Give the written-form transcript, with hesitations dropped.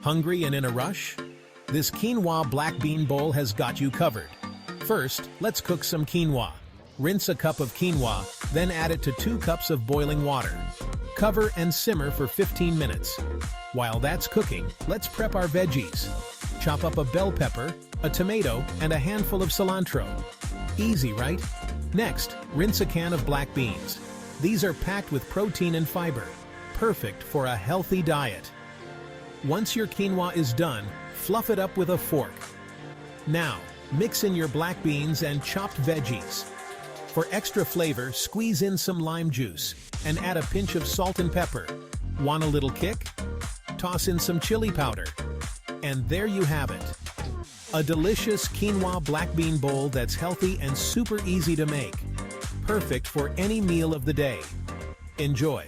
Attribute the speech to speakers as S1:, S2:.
S1: Hungry and in a rush? This quinoa black bean bowl has got you covered. First, let's cook some quinoa. Rinse a cup of quinoa, then add it to 2 cups of boiling water. Cover and simmer for 15 minutes. While that's cooking, let's prep our veggies. Chop up a bell pepper, a tomato, and a handful of cilantro. Easy, right? Next, rinse a can of black beans. These are packed with protein and fiber, perfect for a healthy diet. Once your quinoa is done, fluff it up with a fork. Now, mix in your black beans and chopped veggies. For extra flavor, squeeze in some lime juice and add a pinch of salt and pepper. Want a little kick? Toss in some chili powder. And there you have it. A delicious quinoa black bean bowl that's healthy and super easy to make. Perfect for any meal of the day. Enjoy.